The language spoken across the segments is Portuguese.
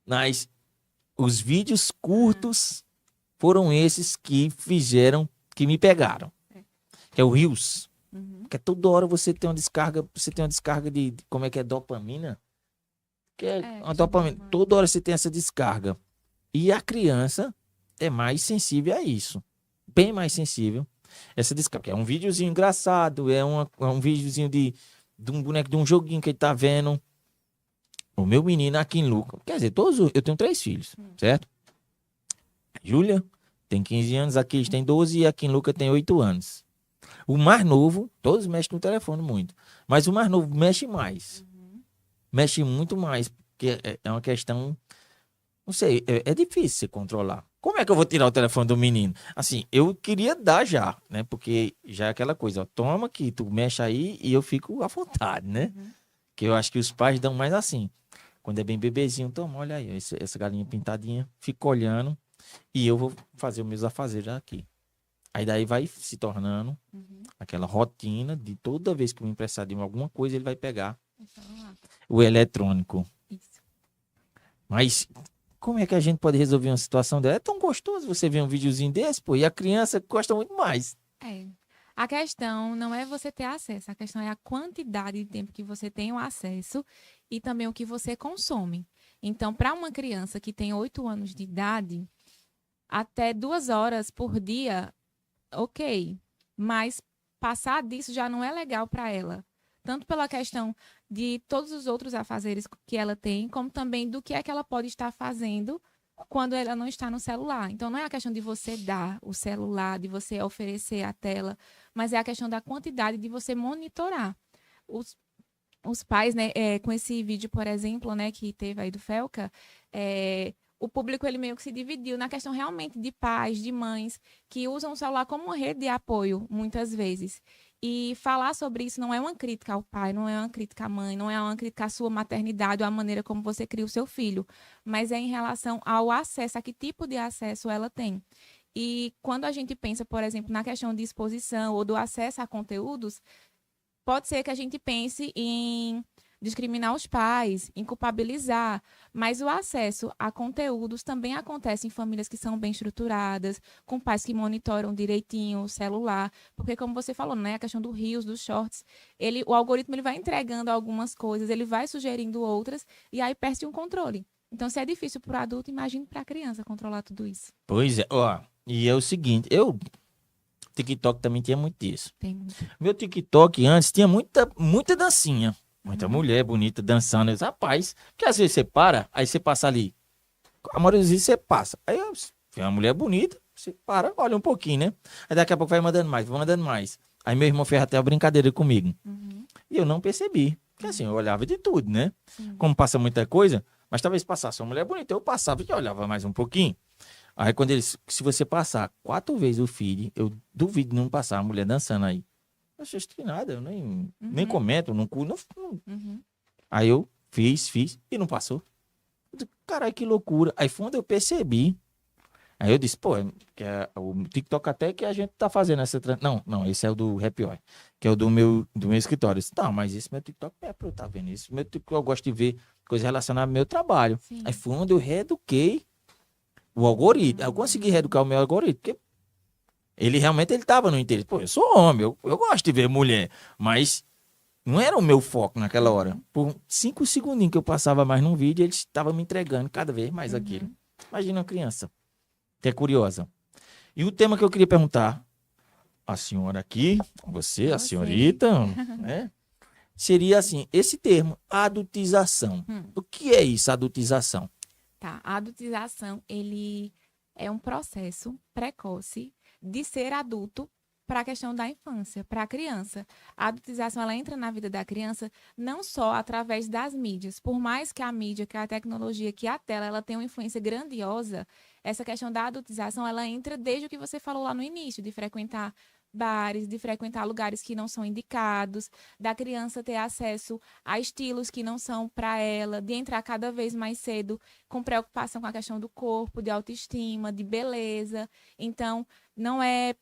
Mas os vídeos curtos foram esses que me pegaram. Que é o Reels. Uhum. Que é toda hora você tem uma descarga de como é que é dopamina? Que é É, uma questão de dopamina. hormônio. Toda hora você tem essa descarga. E a criança é mais sensível a isso. Bem mais sensível. Essa descarga. É um videozinho engraçado, é um videozinho de um boneco, de um joguinho que ele tá vendo. O meu menino aqui em Luca. Quer dizer, eu tenho 3 filhos, certo? Júlia tem 15 anos, a Cris tem 12 e a Kim Luca tem 8 anos. O mais novo, todos mexem no telefone muito. Mas o mais novo mexe mais. Uhum. Mexe muito mais. Porque é uma questão. Não sei, é difícil você controlar. Como é que eu vou tirar o telefone do menino? Assim, eu queria dar já, né? Porque já é aquela coisa, ó, toma aqui, tu mexe aí e eu fico à vontade, né? Uhum. Que eu acho que os pais dão mais assim. Quando é bem bebezinho, toma, olha aí, essa galinha pintadinha, fica olhando e eu vou fazer os meus afazeres aqui. Aí daí vai se tornando Uhum. aquela rotina de toda vez que eu me emprestar de alguma coisa, ele vai pegar Então, vamos lá. o eletrônico. Isso. Mas como é que a gente pode resolver uma situação dela? É tão gostoso você ver um videozinho desse, pô, e a criança gosta muito mais. É. A questão não é você ter acesso, a questão é a quantidade de tempo que você tem o acesso e também o que você consome. Então, para uma criança que tem 8 anos de idade, até 2 horas por dia, ok. Mas passar disso já não é legal para ela. Tanto pela questão de todos os outros afazeres que ela tem, como também do que é que ela pode estar fazendo quando ela não está no celular. Então, não é a questão de você dar o celular, de você oferecer a tela, mas é a questão da quantidade de você monitorar. Os, os pais, né, com esse vídeo, por exemplo, né, que teve aí do Felca, o público ele meio que se dividiu na questão realmente de pais, de mães, que usam o celular como uma rede de apoio, muitas vezes. E falar sobre isso não é uma crítica ao pai, não é uma crítica à mãe, não é uma crítica à sua maternidade ou à maneira como você cria o seu filho, mas é em relação ao acesso, a que tipo de acesso ela tem. E quando a gente pensa, por exemplo, na questão de exposição ou do acesso a conteúdos, pode ser que a gente pense em discriminar os pais, em culpabilizar, mas o acesso a conteúdos também acontece em famílias que são bem estruturadas, com pais que monitoram direitinho o celular, porque como você falou, né, a questão do Reels, dos shorts, o algoritmo ele vai entregando algumas coisas, ele vai sugerindo outras e aí perde um controle. Então, se é difícil para o adulto, imagine para a criança controlar tudo isso. Pois é, ó. E é o seguinte, TikTok também tinha muito disso. Tem muito. Meu TikTok antes tinha muita dancinha. Muita Uhum. mulher bonita dançando. Rapaz, que às vezes você para, aí você passa ali. A maioria das vezes você passa. Aí vem uma mulher bonita, você para, olha um pouquinho, né? Aí daqui a pouco vai mandando mais, vai mandando mais. Aí meu irmão fez até uma brincadeira comigo. Uhum. E eu não percebi. Porque assim, eu olhava de tudo, né? Sim. Como passa muita coisa, mas talvez passasse uma mulher bonita, eu passava e olhava mais um pouquinho. Aí quando eles, se você passar 4 vezes o feed, eu duvido de não passar a mulher dançando aí. Eu achei que nada, eu nem Uhum. comento, não. Uhum. Aí eu fiz e não passou. Eu disse, caralho, que loucura. Aí foi quando eu percebi. Aí eu disse, pô, que é o TikTok até que a gente tá fazendo essa. Não, esse é o do Happy Hour, que é o do meu escritório. Eu disse, não, mas esse meu TikTok é pra eu estar vendo isso. Meu TikTok eu gosto de ver coisas relacionadas ao meu trabalho. Aí Sim. foi onde eu reeduquei o algoritmo. Aí eu consegui Uhum. reeducar o meu algoritmo, porque ele realmente ele tava no interesse. Pô, eu sou homem, eu gosto de ver mulher, mas não era o meu foco naquela hora. Uhum. Por 5 segundinhos que eu passava mais num vídeo, ele estava me entregando cada vez mais aquilo. Uhum. Imagina uma criança, que é curiosa. E o tema que eu queria perguntar à senhora aqui, você, A a você. senhorita, né? Seria assim, esse termo, adultização. Hum. O que é isso, adultização? Tá. A adultização, ele é um processo precoce de ser adulto para a questão da infância, para a criança. A adultização, ela entra na vida da criança não só através das mídias. Por mais que a mídia, que a tecnologia, que a tela, ela tenha uma influência grandiosa, essa questão da adultização, ela entra desde o que você falou lá no início, de frequentar bares, de frequentar lugares que não são indicados, da criança ter acesso a estilos que não são para ela, de entrar cada vez mais cedo com preocupação com a questão do corpo, de autoestima, de beleza. Então, não é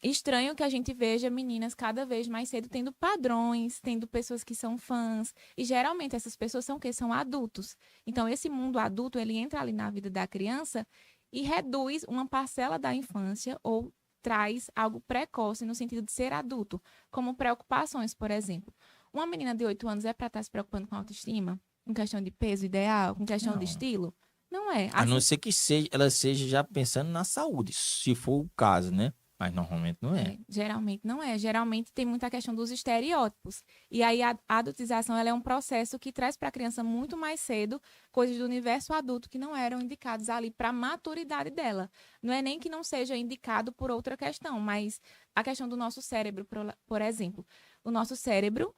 estranho que a gente veja meninas cada vez mais cedo tendo padrões, tendo pessoas que são fãs. E geralmente essas pessoas são o quê? São adultos. Então, esse mundo adulto, ele entra ali na vida da criança e reduz uma parcela da infância ou traz algo precoce no sentido de ser adulto, como preocupações, por exemplo. Uma menina de 8 anos é para estar se preocupando com autoestima? Com questão de peso ideal? Com questão de Não. estilo? Não é. A não Assim, ser que ela seja já pensando na saúde, se for o caso, né? Mas normalmente não é. geralmente não é. Geralmente tem muita questão dos estereótipos. E aí a adultização ela é um processo que traz para a criança muito mais cedo coisas do universo adulto que não eram indicados ali para a maturidade dela. Não é nem que não seja indicado por outra questão, mas a questão do nosso cérebro, por exemplo. O nosso cérebro,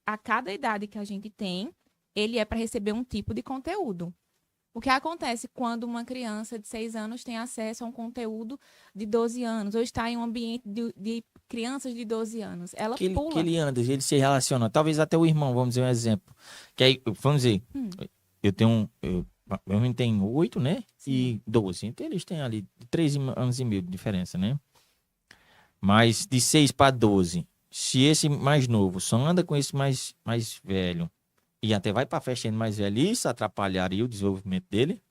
a cada idade que a gente tem, ele é para receber um tipo de conteúdo. O que acontece quando uma criança de 6 anos tem acesso a um conteúdo de 12 anos, ou está em um ambiente de crianças de 12 anos? Ela Que pula. ele anda, ele se relaciona. Talvez até o irmão, vamos dizer um exemplo. Que aí, vamos dizer, Hum, eu tenho meu irmão tem 8, né? sim, E 12. Então eles têm ali 3 anos e meio de diferença, né? Mas de 6 para 12, se esse mais novo só anda com esse mais velho e até vai para festa mais velho, isso atrapalharia o desenvolvimento dele?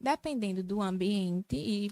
dependendo do ambiente e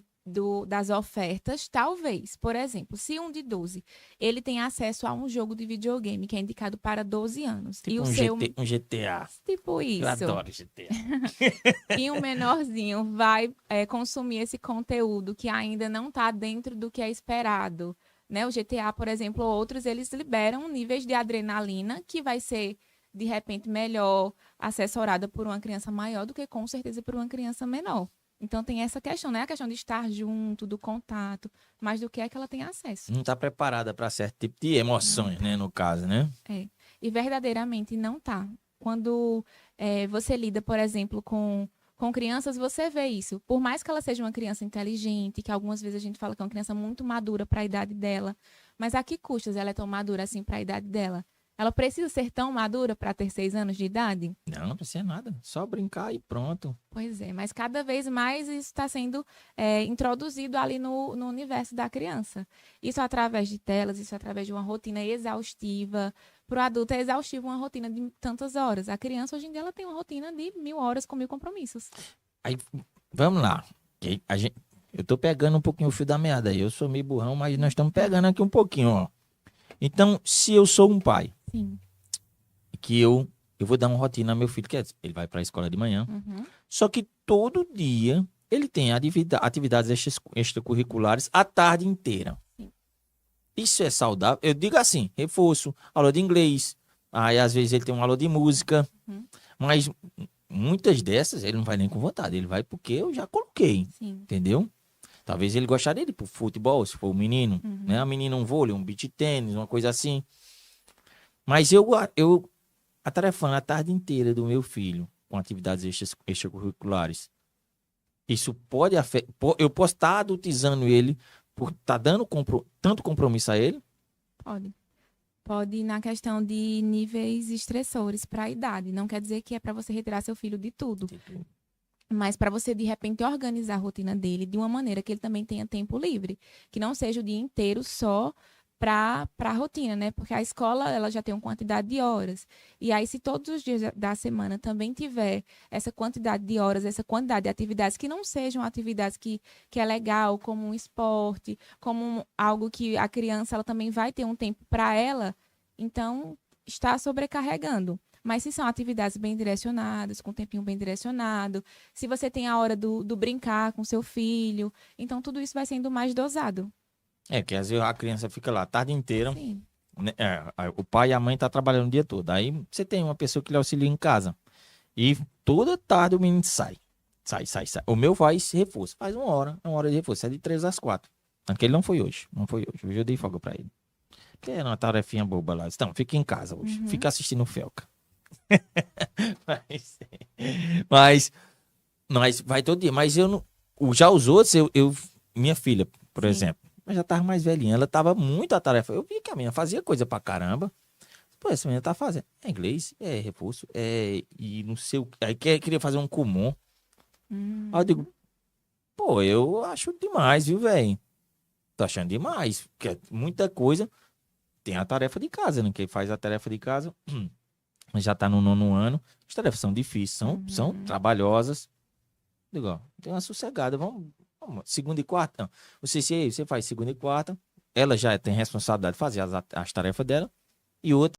das ofertas, talvez. Por exemplo, se um de 12 ele tem acesso a um jogo de videogame que é indicado para 12 anos, e Tipo o seu. Um GTA. Tipo Eu isso. adoro GTA. E um menorzinho vai consumir esse conteúdo que ainda não está dentro do que é esperado. Né? O GTA, por exemplo, outros, eles liberam níveis de adrenalina que vai ser, de repente, melhor assessorada por uma criança maior do que, com certeza, por uma criança menor. Então, tem essa questão, né? A questão de estar junto, do contato, mas do que é que ela tem acesso. Não está preparada para certo tipo de emoções, né? No caso, né? É. E verdadeiramente não tá. Quando você lida, por exemplo, com crianças, você vê isso. Por mais que ela seja uma criança inteligente, que algumas vezes a gente fala que é uma criança muito madura para a idade dela, mas a que custas ela é tão madura assim para a idade dela? Ela precisa ser tão madura para ter 6 anos de idade? Não, não precisa nada. Só brincar e pronto. Pois é, mas cada vez mais isso está sendo introduzido ali no universo da criança. Isso através de telas, isso através de uma rotina exaustiva. Para o adulto é exaustivo uma rotina de tantas horas. A criança, hoje em dia, ela tem uma rotina de 1.000 horas com 1.000 compromissos. Aí, vamos lá. Eu tô pegando um pouquinho o fio da meada aí. Eu sou meio burrão, mas nós estamos pegando aqui um pouquinho, ó. Então, se eu sou um pai, Sim. que eu vou dar uma rotina ao meu filho, que ele vai para a escola de manhã, Uhum. só que todo dia ele tem atividades extracurriculares a tarde inteira. Sim. Isso é saudável? Eu digo assim, reforço, aula de inglês, aí às vezes ele tem uma aula de música, Uhum. mas muitas dessas ele não vai nem com vontade, ele vai porque eu já coloquei, Sim. entendeu? Talvez ele gostaria de ir pro futebol, se for um menino, Uhum. né? A menina um vôlei, um beach tênis, uma coisa assim. Mas eu atarefando a tarde inteira do meu filho com atividades extracurriculares, isso pode afetar. Eu posso estar adultizando ele por estar dando tanto compromisso a ele. Pode. Pode ir na questão de níveis estressores para a idade. Não quer dizer que é para você retirar seu filho de tudo. Mas para você, de repente, organizar a rotina dele de uma maneira que ele também tenha tempo livre. Que não seja o dia inteiro só para a rotina, né? Porque a escola, ela já tem uma quantidade de horas. E aí, se todos os dias da semana também tiver essa quantidade de horas, essa quantidade de atividades que não sejam atividades que é legal, como um esporte, como algo que a criança, ela também vai ter um tempo para ela, então está sobrecarregando. Mas se são atividades bem direcionadas, com um tempinho bem direcionado, se você tem a hora do brincar com seu filho, então tudo isso vai sendo mais dosado. É, que às vezes a criança fica lá a tarde inteira, Sim, né? O pai e a mãe tá trabalhando o dia todo. Aí você tem uma pessoa que lhe auxilia em casa. E toda tarde o menino sai. Sai. O meu faz reforço. Faz uma hora de reforço. É de 3 às 4. Aquele não foi hoje. Não foi hoje. Hoje eu dei folga pra ele. Que era uma tarefinha boba lá. Então, fica em casa hoje. Uhum. Fica assistindo o Felca. mas, mas, mas vai todo dia. Mas eu não. Já os outros, minha filha, por Sim. exemplo, ela já tava mais velhinha. Ela tava muito atarefada. Eu vi que a menina fazia coisa pra caramba. Pô, essa menina tá fazendo. É inglês, é reforço, e não sei o que. Aí queria fazer um Kumon. Aí eu digo, pô, eu acho demais, viu, velho? Tô achando demais. Porque é muita coisa. Tem a tarefa de casa, né? Quem faz a tarefa de casa já tá no 9º ano. As tarefas são difíceis, são trabalhosas. Digo, ó, tem uma sossegada. Vamos, segunda e quarta. Não. Você faz segunda e quarta. Ela já tem responsabilidade de fazer as tarefas dela. E outra.